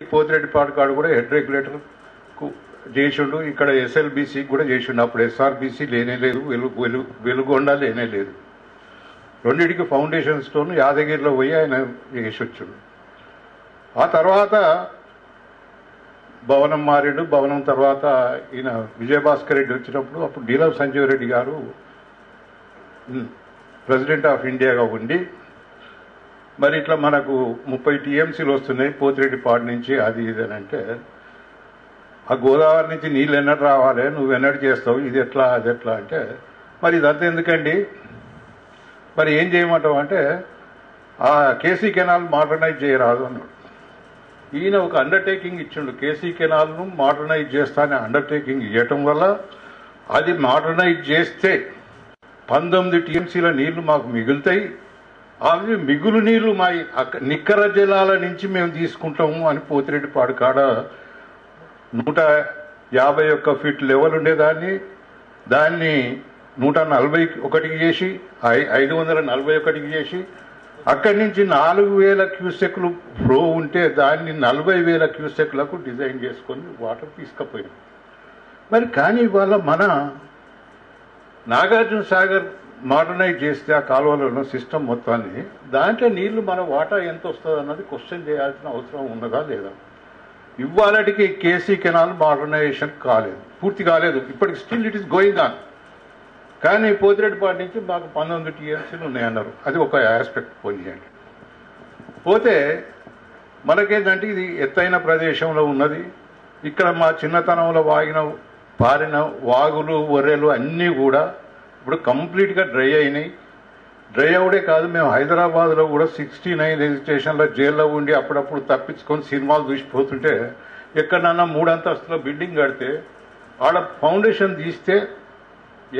పోతిరెడ్డిపాడు కాడు కూడా head regulator చేసిండు, ఇక్కడ ఎస్ఎల్బిసి కూడా చేసిండు. అప్పుడు ఎస్ఆర్బిసి లేనే లేదు, వెలుగొండ లేనే లేదు. రెండింటికి ఫౌండేషన్ స్టోన్ యాదగిరిలో పోయి ఆయన చేసి వచ్చాడు. ఆ తర్వాత భవనం మారిండు. భవనం తర్వాత ఈయన విజయభాస్కర్ రెడ్డి వచ్చినప్పుడు అప్పుడు నీలం సంజీవ్ రెడ్డి గారు ప్రెసిడెంట్ ఆఫ్ ఇండియాగా ఉండి, మరి ఇట్లా మనకు 30 టీఎంసీలు వస్తున్నాయి పోతిరెడ్డిపాడు నుంచి, అది ఇది అని అంటే, ఆ గోదావరి నుంచి నీళ్ళు ఎన్నడు రావాలి, నువ్వు ఎన్నడు చేస్తావు, ఇది ఎట్లా అది ఎట్లా అంటే, మరి ఇదంతా ఎందుకండి, మరి ఏం చేయమంటావు అంటే, ఆ కేసీ కెనాల్ మోడర్నైజ్ చేయరాదు అన్నాడు. ఈయన ఒక అండర్టేకింగ్ ఇచ్చిండు, కేసీ కెనాల్ను మోడర్నైజ్ చేస్తా అనే అండర్టేకింగ్ ఇవ్వటం వల్ల అది మోడర్నైజ్ చేస్తే 19 టీఎంసీల నీళ్లు మాకు మిగులుతాయి. అవి మిగులు నీళ్లు మా నిక్కర జలాల నుంచి మేము తీసుకుంటాము అని పోతిరెడ్డిపాడు కాడ 151 ఫీట్ లెవెల్ ఉండేదాన్ని, దాన్ని 141కి చేసి 541కి చేసి, అక్కడి నుంచి 4000 క్యూసెక్లు ఫ్లో ఉంటే దాన్ని 40,000 క్యూసెక్లకు డిజైన్ చేసుకొని వాటర్ తీసుకుపోయాం. మరి కానీ ఇవాళ మన నాగార్జున సాగర్ మోడర్నైజ్ చేస్తే ఆ కాలువలో సిస్టమ్ మొత్తాన్ని, దాంట్లో నీళ్లు మన వాటా ఎంత వస్తుంది అన్నది క్వశ్చన్ చేయాల్సిన అవసరం ఉన్నదా లేదా? ఇవాళకి కేసీ కెనాల్ మోడర్నైజేషన్ కాలేదు, పూర్తి కాలేదు, ఇప్పటికి still it is going on. కానీ పోతిరెడ్డిపాడు నుంచి మాకు 19 టీఎంసీలు ఉన్నాయన్నారు. అది ఒక ఆస్పెక్ట్ పోనీయండి. పోతే మనకేంటంటే ఇది ఎత్తైన ప్రదేశంలో ఉన్నది. ఇక్కడ మా చిన్నతనంలో పారిన వాగులు ఒర్రెలు అన్నీ కూడా ఇప్పుడు కంప్లీట్గా డ్రై అయినాయి. డ్రై అవడే కాదు, మేము హైదరాబాద్లో కూడా 69 రిజిస్ట్రేషన్లో జైల్లో ఉండి అప్పుడప్పుడు తప్పించుకొని సినిమాలు చూసిపోతుంటే, ఎక్కడన్నా 3 అంతస్తుల బిల్డింగ్ కడితే ఆడ ఫౌండేషన్ తీస్తే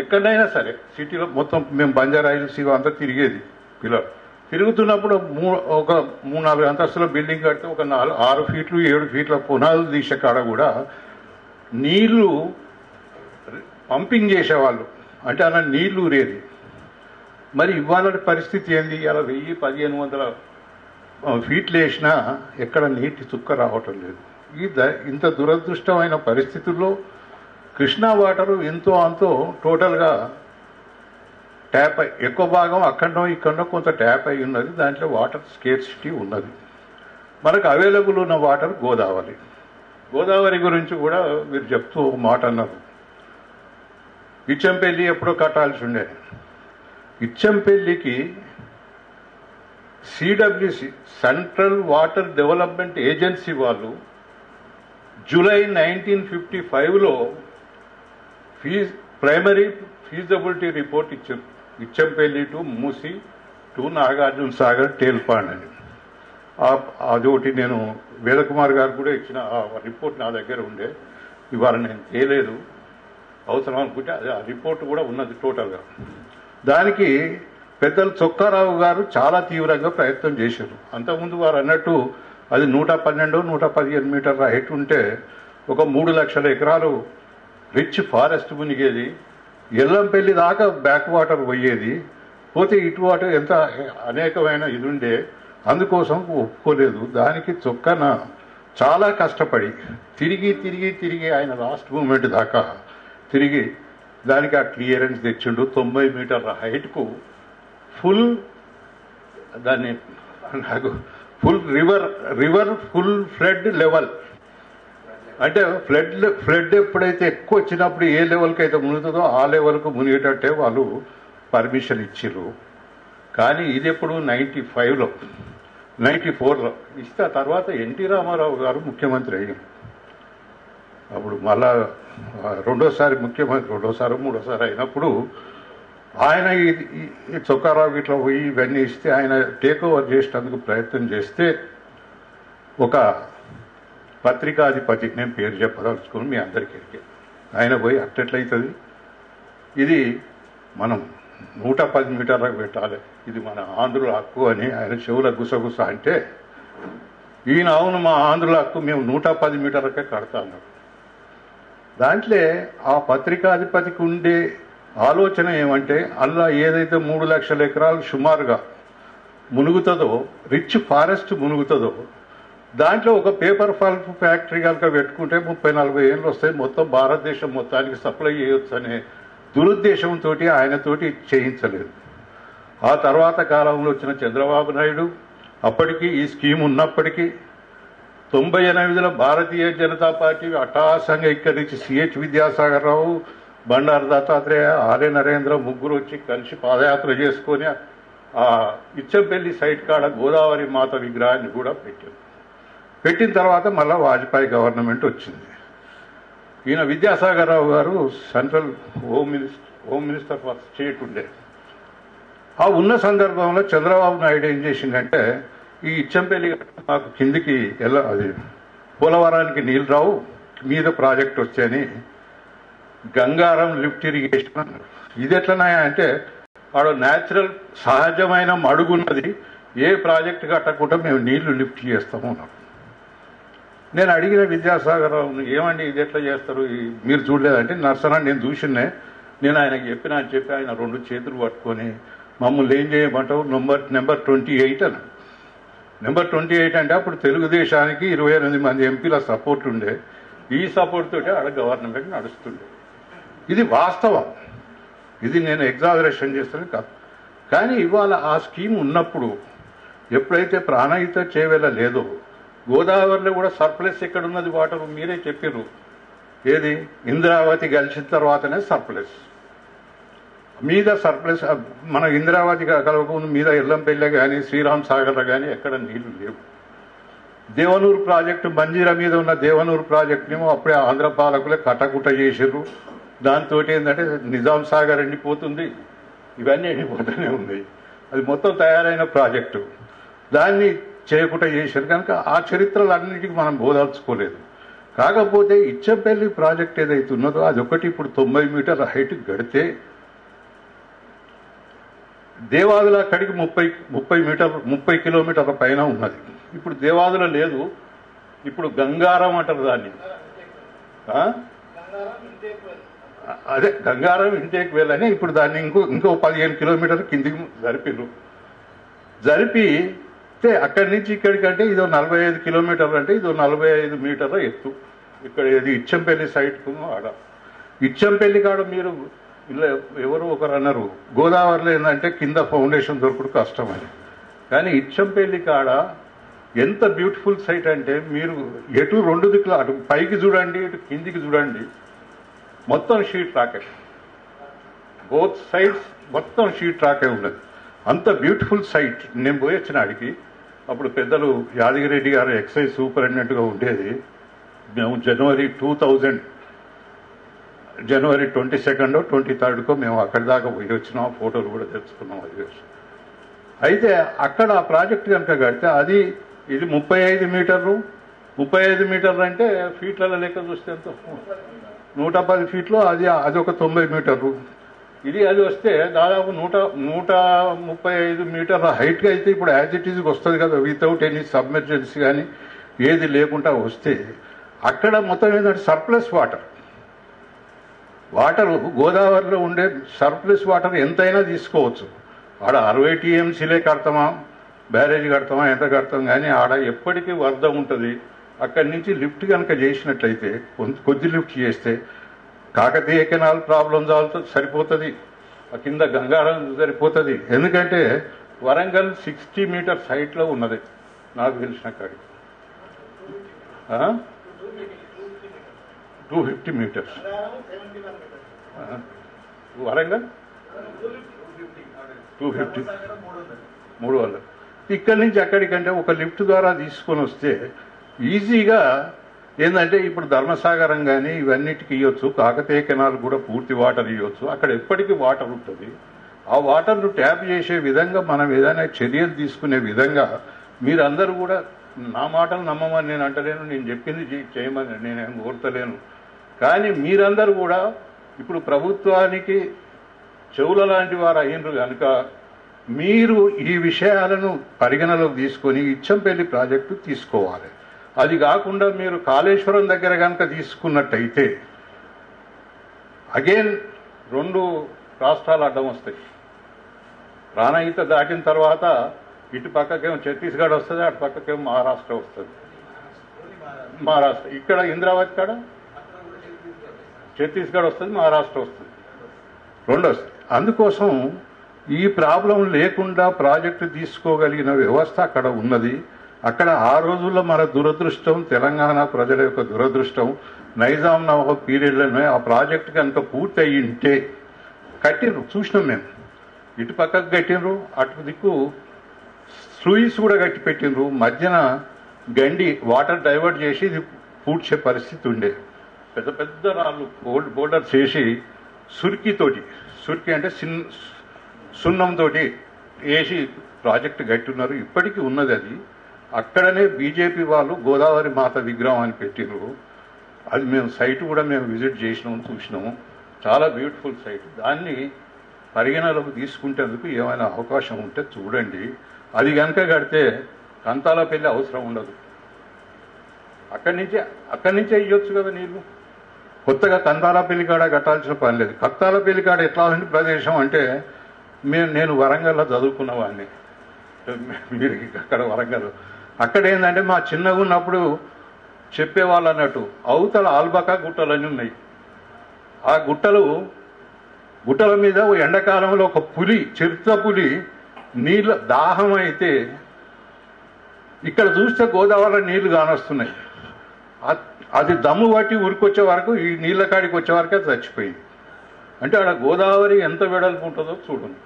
ఎక్కడైనా సరే సిటీలో మొత్తం మేము బంజారా హిల్స్ అంతా తిరిగేది. తిరుగుతున్నప్పుడు ఒక 3-4 అంతస్తుల బిల్డింగ్ కడితే ఒక 6 ఫీట్లు 7 ఫీట్ల పునాదులు తీసే కాడ కూడా నీళ్లు పంపింగ్ చేసేవాళ్ళు, అంటే అలా నీళ్లు ఊరేది. మరి ఇవాళ పరిస్థితి ఏంది? ఇలా 1000-1500 ఫీట్లు వేసినా ఎక్కడ నీటి చుక్క రావటం లేదు. ఇంత దురదృష్టమైన పరిస్థితుల్లో కృష్ణా వాటరు ఎంతో అంతో టోటల్గా ట్యాప్ అయి, ఎక్కువ భాగం అక్కడనో ఇక్కడనో కొంత ట్యాప్ అయి ఉన్నది. దాంట్లో వాటర్ స్కేర్సిటీ ఉన్నది. మనకు అవైలబుల్ ఉన్న వాటర్ గోదావరి. గోదావరి గురించి కూడా మీరు చెప్తూ ఒక మాట అన్నారు, ఇచ్చంపల్లి ఎప్పుడో కట్టాల్సి ఉండే. ఇచ్చంపల్లికి CWC central water development agency వాళ్ళు జూలై 1955లో ప్రైమరీ ఫీజబిలిటీ రిపోర్ట్ ఇచ్చారు. Ichampalli to Musi to Nagarjuna Sagar tail pond అని. అదొకటి నేను వేదకుమార్ గారు కూడా ఇచ్చిన ఆ రిపోర్ట్ నా దగ్గర ఉండే. ఇవాళ నేను చేయలేదు, అవసరం అనుకుంటే అది ఆ రిపోర్ట్ కూడా ఉన్నది టోటల్గా. దానికి పెద్దలు చొక్కారావు గారు చాలా తీవ్రంగా ప్రయత్నం చేశారు. అంతకుముందు వారు అన్నట్టు అది 112-115 మీటర్ల హైట్ ఉంటే ఒక 3 లక్షల ఎకరాలు రిచ్ ఫారెస్ట్ మునిగేది. ఎల్లంపల్లి దాకా బ్యాక్ వాటర్ పోయేది. పోతే ఇటు వాటర్ ఎంత అనేకమైన ఇది ఉండే, అందుకోసం ఒప్పుకోలేదు. దానికి చొక్కన చాలా కష్టపడి తిరిగి ఆయన లాస్ట్ మూమెంట్ దాకా తిరిగి దానికి ఆ క్లియరెన్స్ తెచ్చిండు. 90 మీటర్ల హైట్కు ఫుల్, దాన్ని నాకు full river full flood level, అంటే ఫ్లడ్ ఎప్పుడైతే ఎక్కువ వచ్చినప్పుడు ఏ లెవెల్కి అయితే మునుగుతుందో ఆ లెవెల్కు మునిగేటట్టే వాళ్ళు పర్మిషన్ ఇచ్చిర్రు. కానీ ఇది ఎప్పుడు 95లో 94లో ఇస్తే ఆ తర్వాత ఎన్టీ రామారావు గారు ముఖ్యమంత్రి అయ్యారు. అప్పుడు మళ్ళా రెండోసారి ముఖ్యమంత్రి, మూడోసారి అయినప్పుడు ఆయన ఈ చొక్కారావు ఇట్లా పోయి ఇవన్నీ ఇస్తే ఆయన టేక్ ఓవర్ చేసేందుకు ప్రయత్నం చేస్తే ఒక పత్రికాధిపతి, నేను పేరు చెప్పదలుచుకుని మీ అందరికీ, ఆయన పోయి అట్టెట్లయితుంది, ఇది మనం 110 మీటర్లకు పెట్టాలి, ఇది మన ఆంధ్రుల హక్కు అని ఆయన చెవుల గుసగుస అంటే, ఈయన అవును మా ఆంధ్రుల హక్కు, మేము 110 మీటర్లకే కడతా అన్నాడు. దాంట్లో ఆ పత్రికాధిపతికి ఉండే ఆలోచన ఏమంటే, అలా ఏదైతే 3 లక్షల ఎకరాలు సుమారుగా మునుగుతుందో, రిచ్ ఫారెస్ట్ మునుగుతుందో, దాంట్లో ఒక పేపర్ పల్ప్ ఫ్యాక్టరీ కనుక పెట్టుకుంటే 30-40 ఏళ్ళు వస్తాయి, మొత్తం భారతదేశం మొత్తానికి సప్లై చేయొచ్చు అనే దురుద్దేశంతో ఆయనతోటి చేయించలేదు. ఆ తర్వాత కాలంలో వచ్చిన చంద్రబాబు నాయుడు అప్పటికి ఈ స్కీమ్ ఉన్నప్పటికీ 98లో భారతీయ జనతా పార్టీ అట్టహాసంగా ఇక్కడి నుంచి సిహెచ్ విద్యాసాగర్ రావు, బండారు దత్తాత్రేయ, ఆర్య నరేంద్ర ముగ్గురు వచ్చి కలిసి పాదయాత్ర చేసుకొని ఆ ఇచ్చంపల్లి సైట్ కాడ గోదావరి మాత విగ్రహాన్ని కూడా పెట్టిన తర్వాత మళ్ళా వాజ్పేయి గవర్నమెంట్ వచ్చింది. ఈయన విద్యాసాగర్ రావు గారు central home minister for state ఉండే. ఆ ఉన్న సందర్భంలో చంద్రబాబు నాయుడు ఏం చేసిందంటే, ఈ ఇచ్చంపల్లి మాకు కిందికి అది పోలవరానికి నీళ్ళు రావు, మీద ప్రాజెక్ట్ వచ్చాయని గంగారం లిఫ్ట్ ఇరిగేషన్ అన్నారు. ఇది ఎట్లనా అంటే ఆడ న్యాచురల్ సహజమైన మడుగున్నది, ఏ ప్రాజెక్ట్ కట్టకుండా మేము నీళ్లు లిఫ్ట్ చేస్తాము అన్నారు. నేను అడిగిన విద్యాసాగర్ రావుని, ఏమండి ఇది ఎట్లా చేస్తారు, మీరు చూడలేదంటే, నర్సనా నేను చూసినే, నేను ఆయనకి చెప్పిన అని చెప్పి ఆయన 2 చేతులు పట్టుకొని మమ్మల్ని ఏం చేయమంటావు, నెంబర్ 28 అన్నాడు. నెంబర్ 28 అంటే అప్పుడు తెలుగుదేశానికి 28 మంది ఎంపీల సపోర్ట్ ఉండే, ఈ సపోర్ట్ తోటి ఆడ గవర్నమెంట్ నడుస్తుండే. ఇది వాస్తవం, ఇది నేను ఎగ్జాగరేషన్ చేస్తాను కాదు. కానీ ఇవాళ ఆ స్కీమ్ ఉన్నప్పుడు ఎప్పుడైతే ప్రాణహిత చేవేళ లేదో, గోదావరిలో కూడా సర్ప్లస్ ఎక్కడున్నది వాటర్ మీరే చెప్పారు, ఏది ఇంద్రావతి కలిసిన తర్వాతనే సర్ప్లస్, మీద సర్ప్లస్ మన ఇంద్రావతి కలవకుండా మీద ఎల్లంపల్లె కానీ శ్రీరామ్ సాగర్ కానీ ఎక్కడ నీళ్లు లేవు. దేవనూరు ప్రాజెక్టు, మంజీరా మీద ఉన్న దేవనూరు ప్రాజెక్టునేమో అప్పుడే ఆంధ్ర పాలకులే కట్టకుట్ట చేసారు. దాంతో ఏంటంటే నిజాం సాగర్ ఎండిపోతుంది, ఇవన్నీ ఎండిపోతూనే ఉన్నాయి. అది మొత్తం తయారైన ప్రాజెక్టు, దాన్ని చేయకుండా చేశారు. కనుక ఆ చరిత్రలన్నిటికీ మనం బోదాల్చుకోలేదు. కాకపోతే ఇచ్చంపల్లి ప్రాజెక్ట్ ఏదైతే ఉన్నదో అదొకటి ఇప్పుడు 90 మీటర్ల హైట్ గడితే, దేవాదుల అక్కడికి 30 కిలోమీటర్ల పైన ఉన్నది. ఇప్పుడు దేవాదుల లేదు, ఇప్పుడు గంగారం అంటారు దాన్ని. అదే గంగారం ఇంటేక్ వెల్ అని ఇప్పుడు దాన్ని ఇంకో 15 కిలోమీటర్ల కిందికి జరిపితే అక్కడి నుంచి ఇక్కడికంటే ఇదో 45 కిలోమీటర్లు, అంటే ఇదో 45 మీటర్ల ఎత్తు. ఇక్కడ ఇది ఇచ్చంపల్లి సైట్కు ఆడ ఇచ్చంపల్లి కాడ మీరు ఇలా ఎవరు ఒకరు అన్నారు, గోదావరిలో ఏంటంటే కింద ఫౌండేషన్ దొరకడం కష్టమని. కానీ ఇచ్చంపల్లి కాడ ఎంత బ్యూటిఫుల్ సైట్ అంటే, మీరు ఎటు 2 దిక్కులు, అటు పైకి చూడండి ఇటు కిందికి చూడండి, మొత్తం షీట్ రాకే, బోత్ సైడ్స్ మొత్తం షీట్ రాకే ఉన్నది. అంత బ్యూటిఫుల్ సైట్. నేను పోయొచ్చిన ఆడికి, అప్పుడు పెద్దలు యాదగిరెడ్డి గారు ఎక్సైజ్ సూపరింటెండెంట్గా ఉండేది. మేము జనవరి 22nd 23rd మేము అక్కడి దాకా పోయి వచ్చినాం, ఫోటోలు కూడా తెచ్చుకున్నాం. అది అయితే అక్కడ ఆ ప్రాజెక్ట్ కనుక కడితే ఇది 35 మీటర్లు. 35 మీటర్లు అంటే ఫీట్ల లెక్క చూస్తే ఎంత, 110 ఫీట్లు. అది ఒక 90 మీటర్లు. అది వస్తే దాదాపు 135 మీటర్ల హైట్గా అయితే ఇప్పుడు యాజ్ ఇట్ ఈజ్కి వస్తుంది కదా, వితౌట్ ఎనీ సబ్మెర్జెన్సీ కానీ ఏది లేకుండా వస్తే, అక్కడ మొత్తం ఏంటంటే సర్ప్లస్ వాటర్ గోదావరిలో ఉండే సర్ప్లస్ వాటర్ ఎంతైనా తీసుకోవచ్చు. ఆడ 60 టీఎంసీలే కడతామా, బ్యారేజ్ కడతామా, ఎంత కడతాం, కానీ ఆడ ఎప్పటికీ వరద ఉంటుంది. అక్కడి నుంచి లిఫ్ట్ కనుక చేసినట్లయితే, కొద్ది లిఫ్ట్ చేస్తే కాకతీయ కెనాల్ ప్రాబ్లం సరిపోతుంది, కింద గంగారం సరిపోతుంది. ఎందుకంటే వరంగల్ 60 మీటర్స్ హైట్లో ఉన్నది నాకు తెలిసిన కాడికి, 250 మీటర్స్ వరంగల్ 250, 300. ఇక్కడి నుంచి అక్కడికంటే ఒక లిఫ్ట్ ద్వారా తీసుకొని వస్తే ఈజీగా ఏంటంటే, ఇప్పుడు ధర్మసాగరం కానీ ఇవన్నిటికి ఇవ్వచ్చు, కాకతీయ కెనాల్ కూడా పూర్తి వాటర్ ఇవ్వచ్చు. అక్కడ ఎప్పటికీ వాటర్ ఉంటుంది. ఆ వాటర్ను ట్యాప్ చేసే విధంగా మనం ఏదైనా చర్యలు తీసుకునే విధంగా మీరందరూ కూడా, నా మాటలు నమ్మమని నేను అంటలేను, నేను చెప్పింది చేయమని నేనేం కోరతలేను. కానీ మీరందరూ కూడా ఇప్పుడు ప్రభుత్వానికి చెవుల లాంటి వారు అయినరు కనుక మీరు ఈ విషయాలను పరిగణలోకి తీసుకొని ఇచ్చంపల్లి ప్రాజెక్టు తీసుకోవాలి. అది కాకుండా మీరు కాళేశ్వరం దగ్గర కనుక తీసుకున్నట్టయితే అగైన్ 2 రాష్ట్రాలు అడ్డం వస్తాయి. ప్రాణహిత దాటిన తర్వాత ఇటు పక్కకేమో ఛత్తీస్గఢ్ వస్తుంది, అటు పక్కకేమో మహారాష్ట్ర వస్తుంది. మహారాష్ట్ర, ఇక్కడ ఇంద్రావతి కాడ ఛత్తీస్గఢ్ వస్తుంది, మహారాష్ట్ర వస్తుంది, రెండు వస్తాయి. అందుకోసం ఈ ప్రాబ్లం లేకుండా ప్రాజెక్టు తీసుకోగలిగిన వ్యవస్థ అక్కడ ఉన్నది. అక్కడ ఆ రోజుల్లో మన దురదృష్టం, తెలంగాణ ప్రజల యొక్క దురదృష్టం, నైజాం నవాబ్ పీరియడ్లోనే ఆ ప్రాజెక్టు కనుక పూర్తి అయ్యి ఉంటే కట్టినరు, చూసినాం మేము. ఇటు పక్కకు కట్టినరు, అటు దిక్కు స్లూయిస్ కూడా కట్టి పెట్టినరు, మధ్యన గండి వాటర్ డైవర్ట్ చేసి ఇది పూడ్చే పరిస్థితి ఉండే. పెద్ద పెద్ద రాళ్ళు బోల్డర్స్ చేసి సుర్కి అంటే సున్నంతో వేసి ప్రాజెక్టు కట్టున్నారు. ఇప్పటికీ ఉన్నది అది. అక్కడనే బీజేపీ వాళ్ళు గోదావరి మాత విగ్రహం అని పెట్టినారు. అది మేము సైట్ కూడా మేము విజిట్ చేసినాము, చూసినాము. చాలా బ్యూటిఫుల్ సైట్. దాన్ని పరిగణలోకి తీసుకుంటేందుకు ఏమైనా అవకాశం ఉంటే చూడండి. అది కనుక కడితే కంతాలపల్లి అవసరం ఉండదు. అక్కడి నుంచే ఇవ్వచ్చు కదా నీళ్లు. కొత్తగా కంతాలపల్లి కాడ కట్టాల్సిన పని లేదు. కంతాలపల్లి కాడ ఎట్లా ఉంది ప్రదేశం అంటే, నేను వరంగల్లో చదువుకున్న వాడిని, మీరు అక్కడ వరంగల్. అక్కడ ఏంటంటే మా చిన్నగా ఉన్నప్పుడు చెప్పేవాళ్ళు అన్నట్టు, అవతల ఆల్బకా గుట్టలన్నీ ఉన్నాయి. ఆ గుట్టల మీద ఎండాకాలంలో ఒక పులి, చిరుత పులి నీళ్ళ దాహం అయితే ఇక్కడ చూస్తే గోదావరి నీళ్లు కానొస్తున్నాయి. అది దమ్ము పట్టి ఉరికొచ్చే వరకు, ఈ నీళ్ళ కాడికి వచ్చే వరకే చచ్చిపోయింది. అంటే ఆడ గోదావరి ఎంత వెడల్పు ఉంటుందో చూడండి.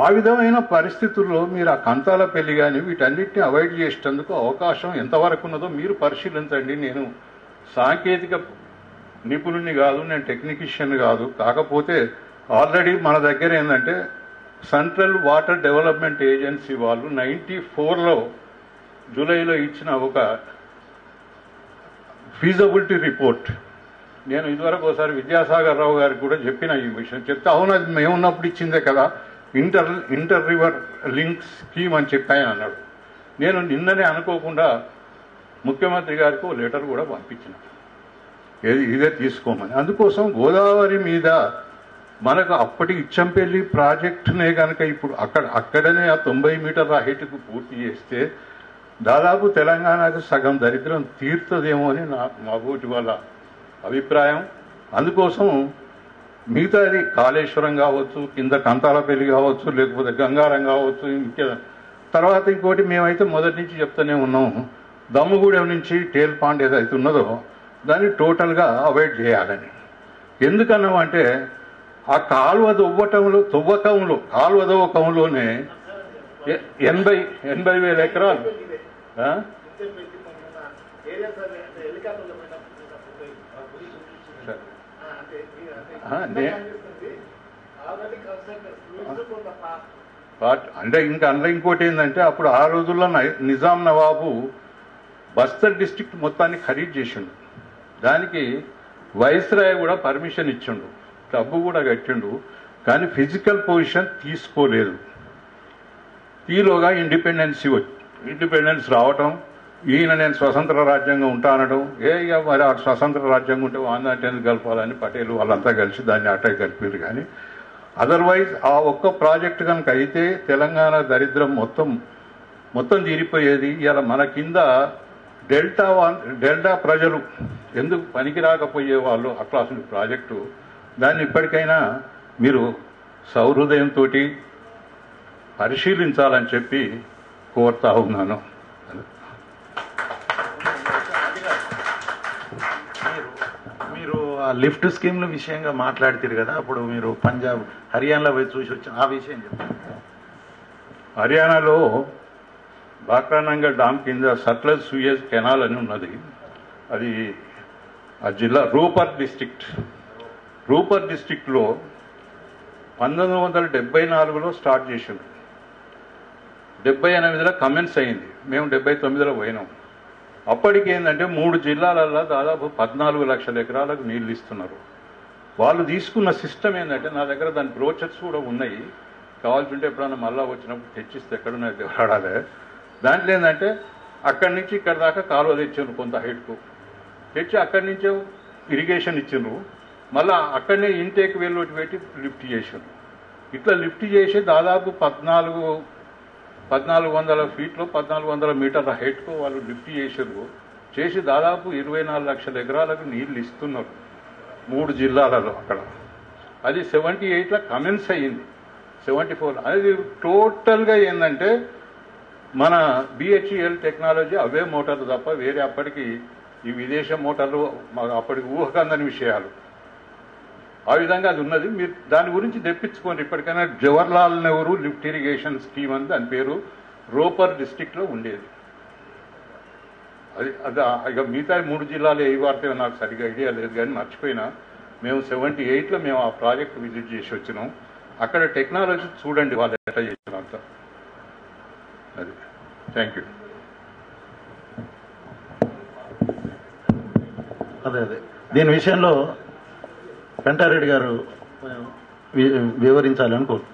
ఆ విధమైన పరిస్థితుల్లో మీరు ఆ కంతాల పెళ్లి కానీ వీటన్నిటిని అవాయిడ్ చేసేందుకు అవకాశం ఎంతవరకు ఉన్నదో మీరు పరిశీలించండి. నేను సాంకేతిక నిపుణుని కాదు, నేను టెక్నీషియన్ కాదు. కాకపోతే ఆల్రెడీ మన దగ్గర ఏంటంటే సెంట్రల్ వాటర్ డెవలప్మెంట్ ఏజెన్సీ వాళ్ళు 94లో జూలైలో ఇచ్చిన ఒక ఫీజబిలిటీ రిపోర్ట్, నేను ఇదివరకు ఒకసారి విద్యాసాగర్ రావు గారికి కూడా చెప్పిన ఈ విషయం. చెప్తే అవును అది మేమున్నప్పుడు ఇచ్చిందే కదా, ఇంటర్ రివర్ లింక్ స్కీమ్ అని చెప్పాయని అన్నాడు. నేను నిన్ననే అనుకోకుండా ముఖ్యమంత్రి గారికి ఓ లెటర్ కూడా పంపించిన, ఇదే తీసుకోమని. అందుకోసం గోదావరి మీద మనకు అప్పటి ఇచ్చంపల్లి ప్రాజెక్టునే కనుక ఇప్పుడు అక్కడనే ఆ 90 మీటర్ల హైట్కు పూర్తి చేస్తే దాదాపు తెలంగాణకు సగం దరిద్రం తీరుతుందేమో అని మా ఊటి వాళ్ళ అభిప్రాయం. అందుకోసం మిగతాది కాళేశ్వరం కావచ్చు, కింద కంతాలపల్లి కావచ్చు, లేకపోతే గంగారం కావచ్చు, తర్వాత ఇంకోటి మేమైతే మొదటి నుంచి చెప్తూనే ఉన్నాము, దమ్ముగూడెం నుంచి టేల్ పాండ్ ఏదైతే ఉన్నదో దాన్ని టోటల్గా అవాయిడ్ చేయాలని. ఎందుకన్నామంటే ఆ కాలువ తవ్వకంలోనే 80,000 ఎకరాలు అంటే ఇంకా అందులో ఇంకోటి ఏంటంటే, అప్పుడు ఆ రోజుల్లో నిజాం నవాబు బస్తర్ డిస్ట్రిక్ట్ మొత్తాన్ని ఖరీదు చేసిండు. దానికి వైస్రాయ్ కూడా పర్మిషన్ ఇచ్చిండు, డబ్బు కూడా కట్టిండు. కానీ ఫిజికల్ పొజిషన్ తీసుకోలేదు. ఈలోగా ఇండిపెండెన్స్ రావటం, ఈయన నేను స్వతంత్ర రాజ్యంగా ఉంటానడం, ఇక మరి ఆ స్వతంత్ర రాజ్యంగా ఉంటే వాందంటే కలపాలని పటేల్ వాళ్ళంతా కలిసి దాన్ని అటాక్ కలిపారు. కానీ అదర్వైజ్ ఆ ఒక్క ప్రాజెక్టు కనుక అయితే తెలంగాణ దరిద్రం మొత్తం తీరిపోయేది. ఇలా మన కింద డెల్టా ప్రజలు ఎందుకు పనికి రాకపోయే వాళ్ళు అట్లా ప్రాజెక్టు, దాన్ని ఇప్పటికైనా మీరు సౌహృదయంతో పరిశీలించాలని చెప్పి కోరుతా ఉన్నాను. మీరు ఆ లిఫ్ట్ స్కీమ్ల విషయంగా మాట్లాడుతారు కదా, అప్పుడు మీరు పంజాబ్ హర్యానాలో పోయి చూసి వచ్చారు, ఆ విషయం చెప్పండి. హర్యానాలో బాక్రానంగల్ డామ్ కింద సట్లెజ్ సూయజ్ కెనాల్ అని ఉన్నది. అది ఆ జిల్లా రూపర్ డిస్టిక్లో 1974లో స్టార్ట్ చేసిండు. 78లో కమెన్స్ అయింది. మేము 79లో పోయినాం. అప్పటికి ఏంటంటే 3 జిల్లాలలో దాదాపు 14 లక్షల ఎకరాలకు నీళ్లు ఇస్తున్నారు. వాళ్ళు తీసుకున్న సిస్టమ్ ఏంటంటే, నా దగ్గర దాని బ్రోచర్స్ కూడా ఉన్నాయి, కావాల్సింటే ఎప్పుడన్నా మళ్ళా వచ్చినప్పుడు తెచ్చిస్తే ఎక్కడున్నా వాడాలి. దాంట్లో ఏంటంటే అక్కడి నుంచి ఇక్కడ దాకా కాలువ తెచ్చిండ్రు, కొంత హైట్కు తెచ్చి అక్కడి నుంచే ఇరిగేషన్ ఇచ్చిండ్రు. మళ్ళీ అక్కడనే ఇంటేక్ వెల్లోటి పెట్టి లిఫ్ట్ చేసిండ్రు. ఇట్లా లిఫ్ట్ చేసి దాదాపు 1400 ఫీట్లో 1400 మీటర్ల హైట్కు వాళ్ళు లిఫ్ట్ చేసారు. చేసి దాదాపు 24 లక్షల ఎకరాలకు నీళ్లు ఇస్తున్నారు 3 జిల్లాలలో అక్కడ. అది 78లో కమెన్స్ అయ్యింది, 74. అది టోటల్గా ఏంటంటే మన బిహెచ్ఈఎల్ టెక్నాలజీ అవే మోటార్లు తప్ప వేరే అప్పటికి ఈ విదేశ మోటార్లు మాకు అప్పటికి ఊహకందని విషయాలు. ఆ విధంగా అది ఉన్నది. మీరు దాని గురించి తెప్పించుకోండి. ఇప్పటికైనా Jawaharlal Nehru lift irrigation scheme అని దాని పేరు రోపర్ డిస్టిక్లో ఉండేది. అది అది ఇక మిగతా 3 జిల్లాలు ఏ వార్త నాకు సరిగ్గా ఐడియా లేదు కానీ మర్చిపోయినా. మేము 78లో మేము ఆ ప్రాజెక్ట్ విజిట్ చేసి వచ్చినాం. అక్కడ టెక్నాలజీ చూడండి వాళ్ళు ఎట్లా చేసినంత. అది థ్యాంక్ యూ. అదే దీని విషయంలో పెంటారెడ్డి గారు వివరించాలని కోరుతున్నాను.